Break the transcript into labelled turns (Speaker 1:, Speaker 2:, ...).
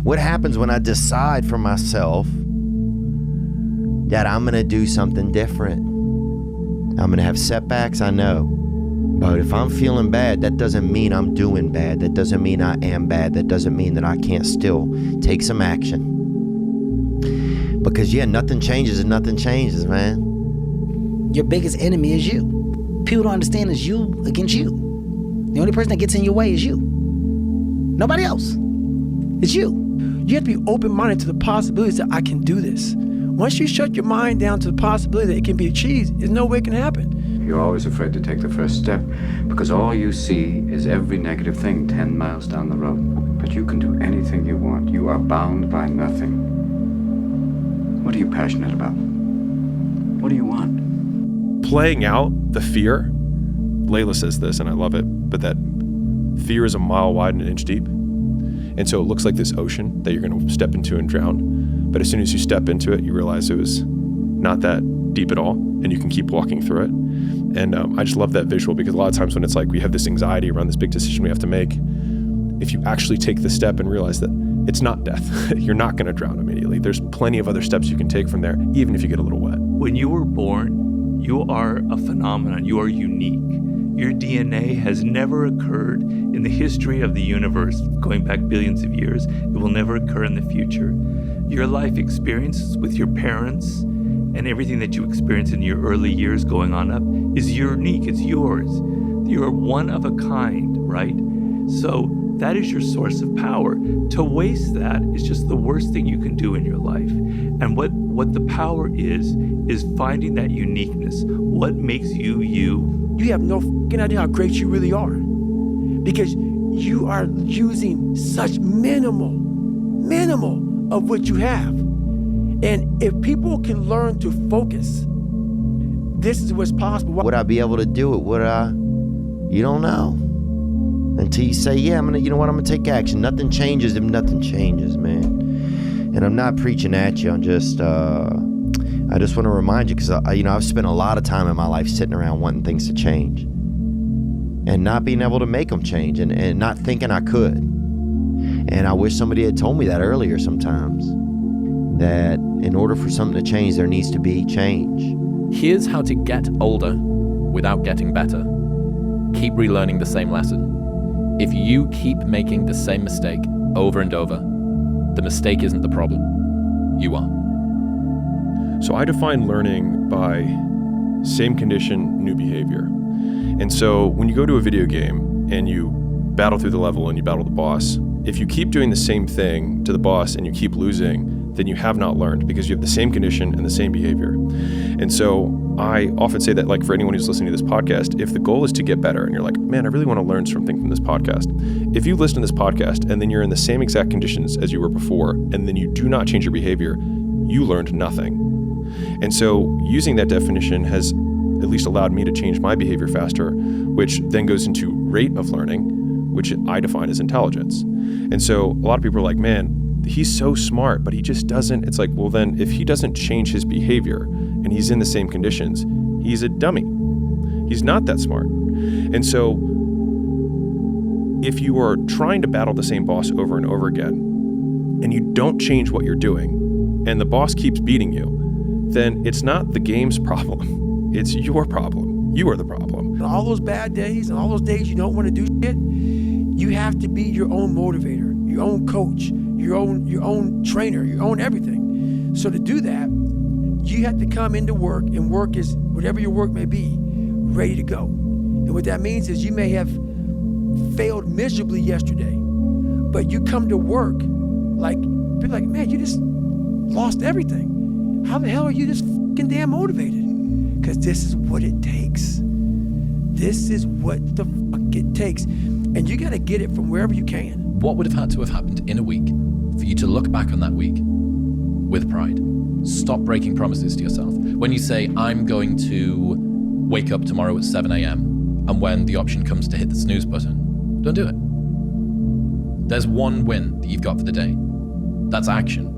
Speaker 1: What happens when I decide for myself that I'm going to do something different? I'm going to have setbacks, I know. But if I'm feeling bad, that doesn't mean I'm doing bad. That doesn't mean I am bad. That doesn't mean that I can't still take some action. Because, nothing changes and nothing changes, man.
Speaker 2: Your biggest enemy is you. People don't understand it's you against you. The only person that gets in your way is you. Nobody else. It's you.
Speaker 3: You have to be open-minded to the possibilities that I can do this. Once you shut your mind down to the possibility that it can be achieved, there's no way it can happen.
Speaker 4: You're always afraid to take the first step because all you see is every negative thing 10 miles down the road. But you can do anything you want. You are bound by nothing. What are you passionate about? What do you want?
Speaker 5: Playing out the fear, Layla says this, and I love it, but that fear is a mile wide and an inch deep. And so it looks like this ocean that you're going to step into and drown. But as soon as you step into it, you realize it was not that deep at all, and you can keep walking through it. And I just love that visual, because a lot of times when it's like we have this anxiety around this big decision we have to make, if you actually take the step and realize that it's not death, you're not going to drown immediately. There's plenty of other steps you can take from there, even if you get a little wet.
Speaker 6: When you were born, you are a phenomenon. You are unique. Your DNA has never occurred in the history of the universe, going back billions of years. It will never occur in the future. Your life experiences with your parents and everything that you experience in your early years going on up is unique. It's yours. You're one of a kind, right? So that is your source of power. To waste that is just the worst thing you can do in your life. And what the power is finding that uniqueness. What makes you you?
Speaker 3: You have no fucking idea how great you really are. Because you are using such minimal of what you have. And if people can learn to focus, this is what's possible.
Speaker 1: Would I be able to do it? Would I? You don't know. Until you say, I'm gonna take action. Nothing changes if nothing changes, man. And I'm not preaching at you. I'm just, I just want to remind you, because I've spent a lot of time in my life sitting around wanting things to change and not being able to make them change, and not thinking I could. And I wish somebody had told me that earlier sometimes, that in order for something to change, there needs to be change.
Speaker 7: Here's how to get older without getting better. Keep relearning the same lesson. If you keep making the same mistake over and over, the mistake isn't the problem. You are.
Speaker 5: So I define learning by same condition, new behavior. And so when you go to a video game and you battle through the level and you battle the boss, if you keep doing the same thing to the boss and you keep losing, then you have not learned, because you have the same condition and the same behavior. And so I often say that, like, for anyone who's listening to this podcast, if the goal is to get better and you're like, man, I really want to learn something from this podcast. If you listen to this podcast and then you're in the same exact conditions as you were before, and then you do not change your behavior, you learned nothing. And so using that definition has at least allowed me to change my behavior faster, which then goes into rate of learning, which I define as intelligence. And so a lot of people are like, man, he's so smart, but he just doesn't. It's like, well, then if he doesn't change his behavior and he's in the same conditions, he's a dummy. He's not that smart. And so if you are trying to battle the same boss over and over again, and you don't change what you're doing, and the boss keeps beating you, then it's not the game's problem. It's your problem. You are the problem.
Speaker 3: And all those bad days and all those days you don't want to do shit, you have to be your own motivator, your own coach, your own trainer, your own everything. So to do that, you have to come into work, and work is, whatever your work may be, ready to go. And what that means is you may have failed miserably yesterday, but you come to work be like, man, you just lost everything. How the hell are you this fucking damn motivated? Because this is what it takes. This is what the fuck it takes. And you got to get it from wherever you can.
Speaker 7: What would have had to have happened in a week for you to look back on that week with pride? Stop breaking promises to yourself. When you say, I'm going to wake up tomorrow at 7 a.m., and when the option comes to hit the snooze button, don't do it. There's one win that you've got for the day. That's action.